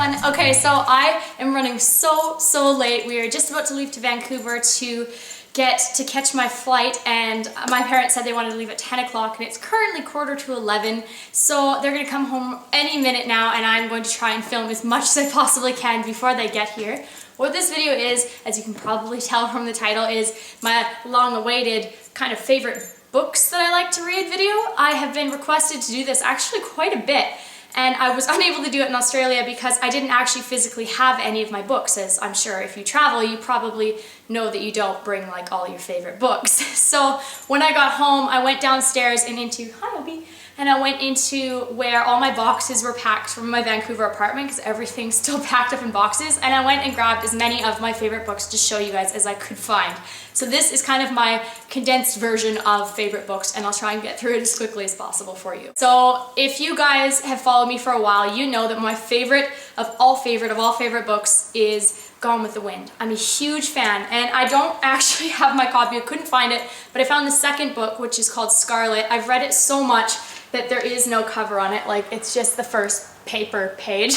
everyone. Okay, so I am running so late. We are just about to leave to Vancouver to catch my flight, and my parents said they wanted to leave at 10 o'clock and it's currently 11:15, so they're gonna come home any minute now, and I'm going to try and film as much as I possibly can before they get here. What this video is, as you can probably tell from the title, is my long-awaited kind of favorite books that I like to read video. I have been requested to do this actually quite a bit, and I was unable to do it in Australia because I didn't actually physically have any of my books. As I'm sure if you travel, you probably know that you don't bring like all your favorite books. So when I got home, I went downstairs and into, hi Obi, and I went into where all my boxes were packed from my Vancouver apartment, because everything's still packed up in boxes, and I went and grabbed as many of my favorite books to show you guys as I could find. So this is kind of my condensed version of favorite books, and I'll try and get through it as quickly as possible for you. So if you guys have followed me for a while, you know that my favorite of all favorite books is Gone with the Wind. I'm a huge fan, and I don't actually have my copy. I couldn't find it, but I found the second book, which is called Scarlett. I've read it so much that there is no cover on it, like it's just the first paper page.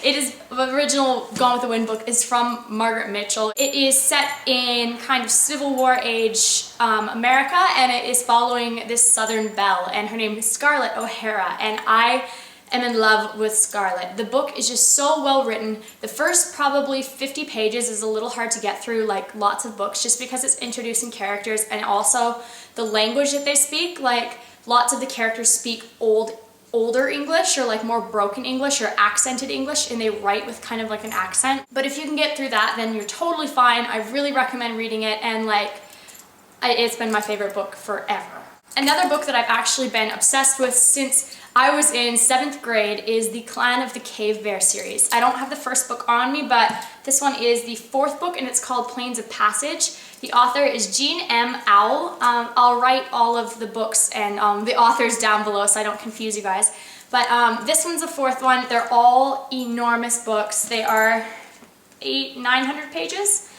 It is, the original Gone with the Wind book is from Margaret Mitchell. It is set in kind of Civil War age America, and it is following this Southern belle, and her name is Scarlett O'Hara, and I am in love with Scarlett. The book is just so well written. The first probably 50 pages is a little hard to get through, like lots of books, just because it's introducing characters, and also the language that they speak. Like lots of the characters speak older English, or like more broken English or accented English, and they write with kind of like an accent. But if you can get through that, then you're totally fine. I really recommend reading it, and like it's been my favorite book forever. Another book that I've actually been obsessed with since I was in 7th grade is the Clan of the Cave Bear series. I don't have the first book on me, but this one is the 4th book, and it's called Plains of Passage. The author is Jean M. Auel. I'll write all of the books and the authors down below so I don't confuse you guys. But this one's the 4th one. They're all enormous books. They are 900 pages.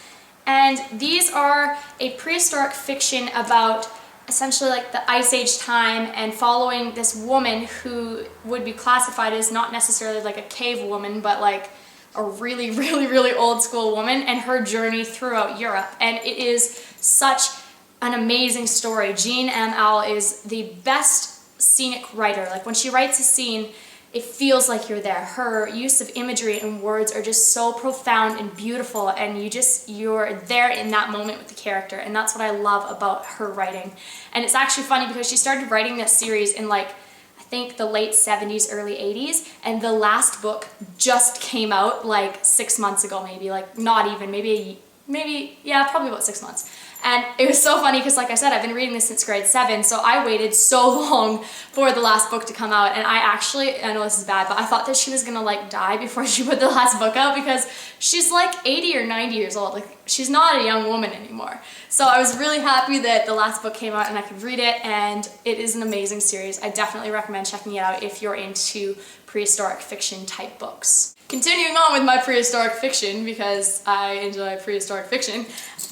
And these are a prehistoric fiction about essentially like the Ice Age time, and following this woman who would be classified as not necessarily like a cave woman, but like a really old school woman, and her journey throughout Europe. And it is such an amazing story. Jean M. Auel is the best scenic writer. Like when she writes a scene, it feels like you're there. Her use of imagery and words are just so profound and beautiful, and you're there in that moment with the character, and that's what I love about her writing. And it's actually funny because she started writing this series in like, I think the late 70s, early 80s, and the last book just came out like 6 months ago, maybe, like not even, maybe, yeah, probably about 6 months. And it was so funny because, like I said, I've been reading this since grade 7, so I waited so long for the last book to come out, and I know this is bad, but I thought that she was gonna like die before she put the last book out, because she's like 80 or 90 years old. Like, she's not a young woman anymore. So I was really happy that the last book came out and I could read it, and it is an amazing series. I definitely recommend checking it out if you're into prehistoric fiction type books. Continuing on with my prehistoric fiction, because I enjoy prehistoric fiction,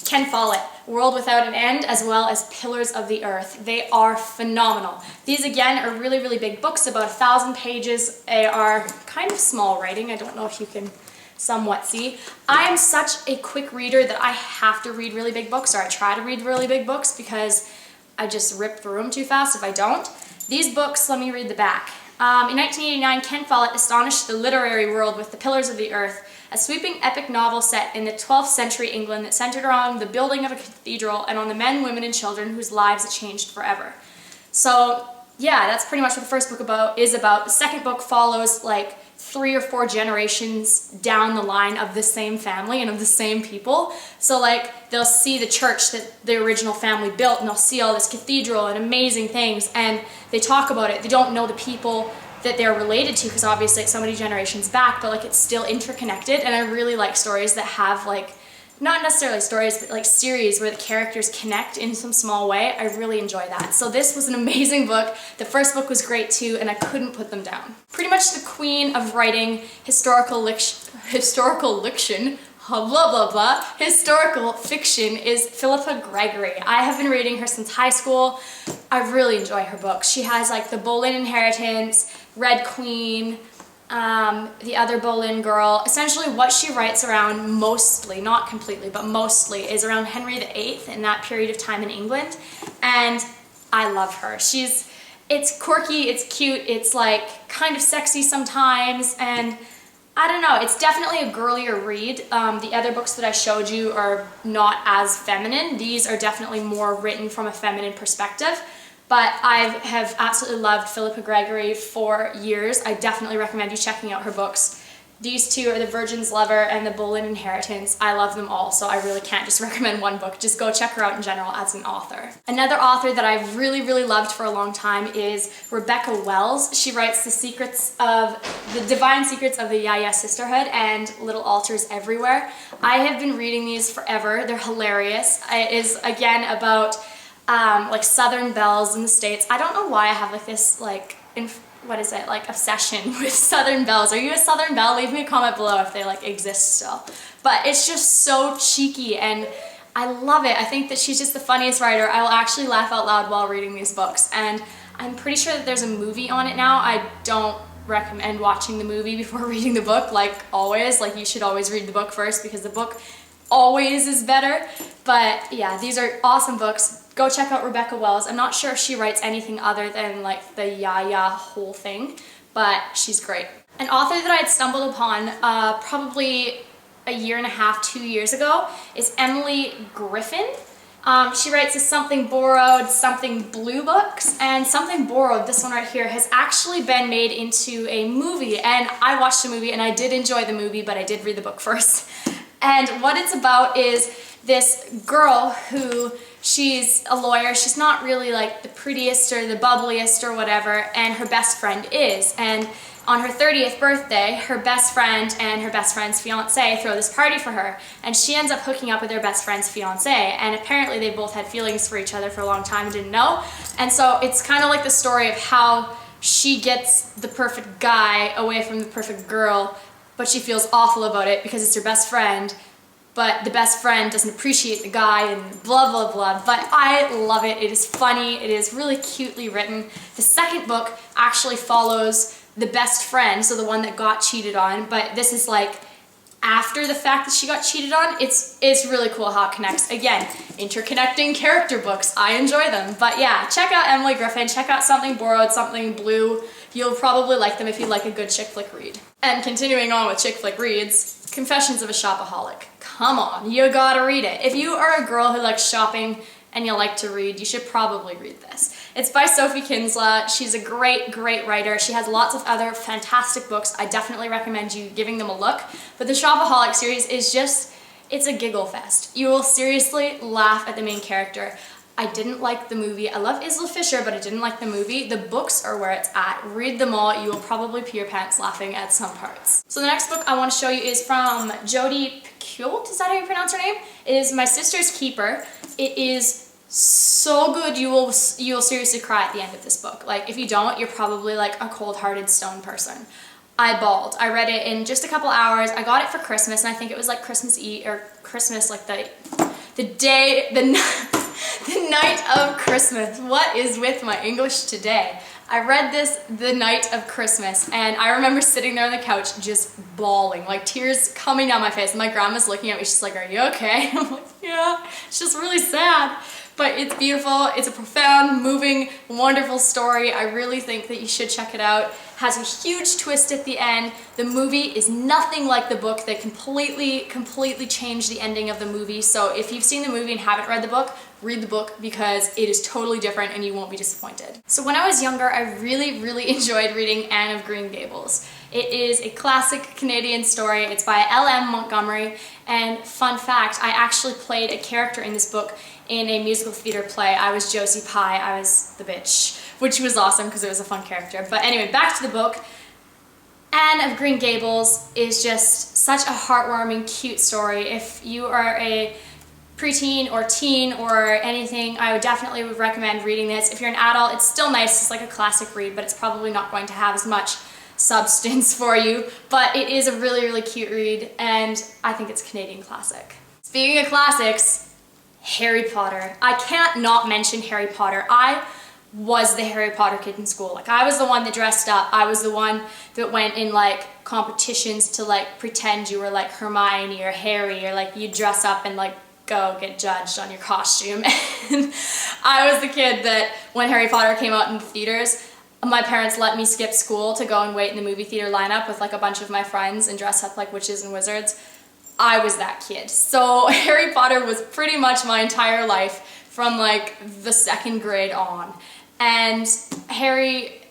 Ken Follett, World Without an End, as well as Pillars of the Earth. They are phenomenal. These again are really big books, about 1,000 pages. They are kind of small writing. I don't know if you can somewhat see. I am such a quick reader that I have to read really big books, or I try to read really big books, because I just rip through them too fast if I don't. These books, let me read the back. In 1989, Ken Follett astonished the literary world with The Pillars of the Earth, a sweeping epic novel set in the 12th century England that centered around the building of a cathedral and on the men, women, and children whose lives it changed forever. So yeah, that's pretty much what the first book is about. The second book follows like 3 or 4 generations down the line of the same family and of the same people. So like they'll see the church that the original family built, and they'll see all this cathedral and amazing things, and they talk about it. They don't know the people that they're related to, because obviously it's so many generations back, but like it's still interconnected. And I really like stories that have like, not necessarily stories, but like series where the characters connect in some small way. I really enjoy that. So this was an amazing book. The first book was great too, and I couldn't put them down. Pretty much the queen of writing historical fiction is Philippa Gregory. I have been reading her since high school. I really enjoy her books. She has like the Boleyn Inheritance, Red Queen, the other Boleyn girl. Essentially what she writes around mostly, not completely, but mostly, is around Henry VIII in that period of time in England. And I love her. It's quirky, it's cute, it's like kind of sexy sometimes, and I don't know, it's definitely a girlier read. The other books that I showed you are not as feminine. These are definitely more written from a feminine perspective. But I have absolutely loved Philippa Gregory for years. I definitely recommend you checking out her books. These two are The Virgin's Lover and The Boleyn Inheritance. I love them all, so I really can't just recommend one book. Just go check her out in general as an author. Another author that I've really, really loved for a long time is Rebecca Wells. She writes the Divine Secrets of the Yaya Sisterhood and Little Altars Everywhere. I have been reading these forever. They're hilarious. It is, again, about like Southern belles in the States. I don't know why I have like this obsession with Southern belles. Are you a Southern belle? Leave me a comment below if they like exist still. But it's just so cheeky and I love it. I think that she's just the funniest writer. I will actually laugh out loud while reading these books, and I'm pretty sure that there's a movie on it now. I don't recommend watching the movie before reading the book, like always. Like, you should always read the book first because the book always is better. But yeah, these are awesome books. Go check out Rebecca Wells. I'm not sure if she writes anything other than like the Yaya whole thing, but she's great. An author that I had stumbled upon probably a year and a half, 2 years ago is Emily Griffin. She writes the Something Borrowed, Something Blue books, and Something Borrowed, this one right here, has actually been made into a movie, and I watched the movie and I did enjoy the movie, but I did read the book first. And what it's about is this girl who, she's a lawyer, she's not really like the prettiest or the bubbliest or whatever, and her best friend is. And on her 30th birthday, her best friend and her best friend's fiance throw this party for her, and she ends up hooking up with her best friend's fiance, and apparently they both had feelings for each other for a long time and didn't know. And so it's kind of like the story of how she gets the perfect guy away from the perfect girl, but she feels awful about it because it's her best friend, but the best friend doesn't appreciate the guy and blah, blah, blah. But I love it. It is funny. It is really cutely written. The second book actually follows the best friend, so the one that got cheated on, but this is like after the fact that she got cheated on. It's really cool how it connects. Again, interconnecting character books. I enjoy them. But yeah, check out Emily Griffin. Check out Something Borrowed, Something Blue. You'll probably like them if you like a good chick flick read. And continuing on with chick flick reads, Confessions of a Shopaholic. Come on, you gotta read it. If you are a girl who likes shopping and you like to read, you should probably read this. It's by Sophie Kinsella. She's a great, great writer. She has lots of other fantastic books. I definitely recommend you giving them a look. But the Shopaholic series is just, it's a giggle fest. You will seriously laugh at the main character. I didn't like the movie. I love Isla Fisher, but I didn't like the movie. The books are where it's at. Read them all. You will probably pee your pants laughing at some parts. So the next book I want to show you is from Jodi Picoult. Is that how you pronounce her name? It is My Sister's Keeper. It is so good. You will seriously cry at the end of this book. Like, if you don't, you're probably like a cold-hearted stone person. I bawled. I read it in just a couple hours. I got it for Christmas, and I think it was like Christmas Eve, or Christmas, like the night of Christmas. What is with my English today? I read this the night of Christmas, and I remember sitting there on the couch just bawling, like tears coming down my face. And my grandma's looking at me, she's like, "Are you okay?" I'm like, "Yeah." It's just really sad. But it's beautiful. It's a profound, moving, wonderful story. I really think that you should check it out. It has a huge twist at the end. The movie is nothing like the book. They completely changed the ending of the movie. So if you've seen the movie and haven't read the book because it is totally different and you won't be disappointed. So when I was younger, I really enjoyed reading Anne of Green Gables. It is a classic Canadian story. It's by L.M. Montgomery, and fun fact, I actually played a character in this book in a musical theater play. I was Josie Pye, I was the bitch, which was awesome because it was a fun character. But anyway, back to the book. Anne of Green Gables is just such a heartwarming, cute story. If you are a preteen or teen or anything, I would definitely recommend reading this. If you're an adult, it's still nice. It's like a classic read, but it's probably not going to have as much substance for you. But it is a really cute read, and I think it's a Canadian classic. Speaking of classics, Harry Potter. I can't not mention Harry Potter. I was the Harry Potter kid in school. Like, I was the one that dressed up. I was the one that went in like competitions to like pretend you were like Hermione or Harry, or like you dress up and like go get judged on your costume. And I was the kid that when Harry Potter came out in the theaters, my parents let me skip school to go and wait in the movie theater lineup with like a bunch of my friends and dress up like witches and wizards. I was that kid. So Harry Potter was pretty much my entire life from like the 2nd grade on. And Harry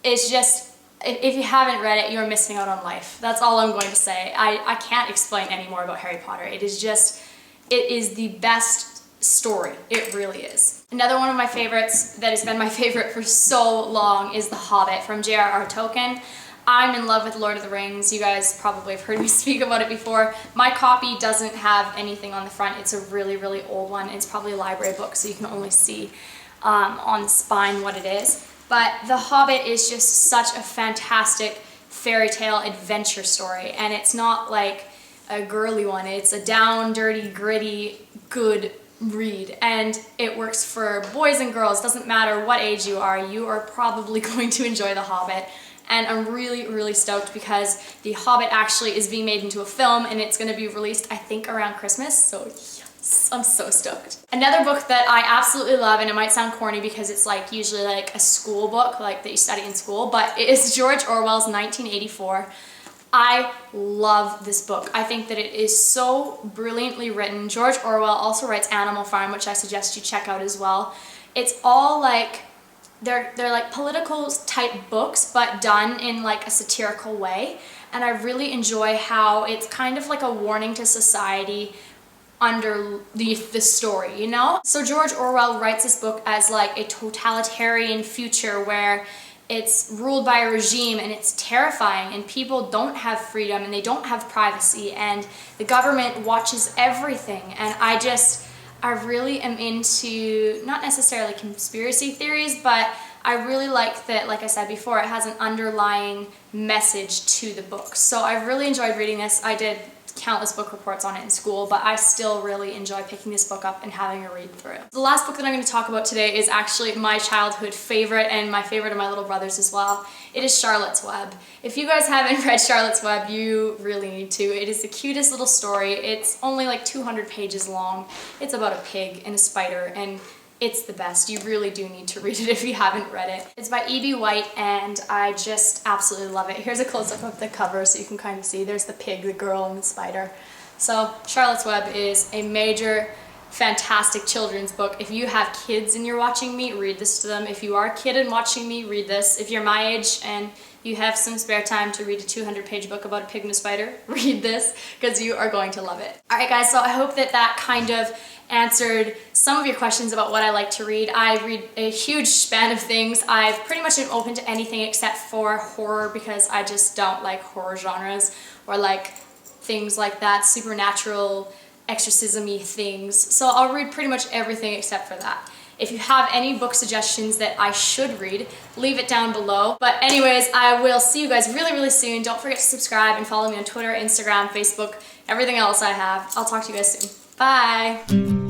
is just, if you haven't read it, you're missing out on life. That's all I'm going to say. I can't explain any more about Harry Potter. It is the best story. It really is. Another one of my favorites that has been my favorite for so long is The Hobbit from J.R.R. Tolkien. I'm in love with Lord of the Rings. You guys probably have heard me speak about it before. My copy doesn't have anything on the front. It's a really, really old one. It's probably a library book, so you can only see on the spine what it is. But The Hobbit is just such a fantastic fairy tale adventure story, and it's not like a girly one. It's a down, dirty, gritty, good read, and it works for boys and girls. Doesn't matter what age you are probably going to enjoy The Hobbit. And I'm really, really stoked because The Hobbit actually is being made into a film, and it's going to be released, I think, around Christmas, so yes, I'm so stoked. Another book that I absolutely love, and it might sound corny because it's like usually like a school book, like that you study in school, but it is George Orwell's 1984. I love this book. I think that it is so brilliantly written. George Orwell also writes Animal Farm, which I suggest you check out as well. It's all like, they're like political type books, but done in like a satirical way. And I really enjoy how it's kind of like a warning to society under the story, you know? So George Orwell writes this book as like a totalitarian future where it's ruled by a regime and it's terrifying, and people don't have freedom and they don't have privacy, and the government watches everything. And I really am into, not necessarily conspiracy theories, but I really like that, like I said before, it has an underlying message to the book. So I really enjoyed reading this. I did countless book reports on it in school, but I still really enjoy picking this book up and having a read through. The last book that I'm going to talk about today is actually my childhood favorite, and my favorite of my little brothers as well. It is Charlotte's Web. If you guys haven't read Charlotte's Web, you really need to. It is the cutest little story. It's only like 200 pages long. It's about a pig and a spider, and it's the best. You really do need to read it if you haven't read it. It's by E.B. White, and I just absolutely love it. Here's a close-up of the cover so you can kind of see. There's the pig, the girl, and the spider. So Charlotte's Web is a major, fantastic children's book. If you have kids and you're watching me, read this to them. If you are a kid and watching me, read this. If you're my age and you have some spare time to read a 200-page book about a pig and a spider, read this, because you are going to love it. Alright guys, so I hope that that kind of answered some of your questions about what I like to read. I read a huge span of things. I've pretty much been open to anything except for horror, because I just don't like horror genres, or like things like that, supernatural, exorcism-y things. So I'll read pretty much everything except for that. If you have any book suggestions that I should read, leave it down below. But anyways, I will see you guys really, really soon. Don't forget to subscribe and follow me on Twitter, Instagram, Facebook, everything else I have. I'll talk to you guys soon. Bye!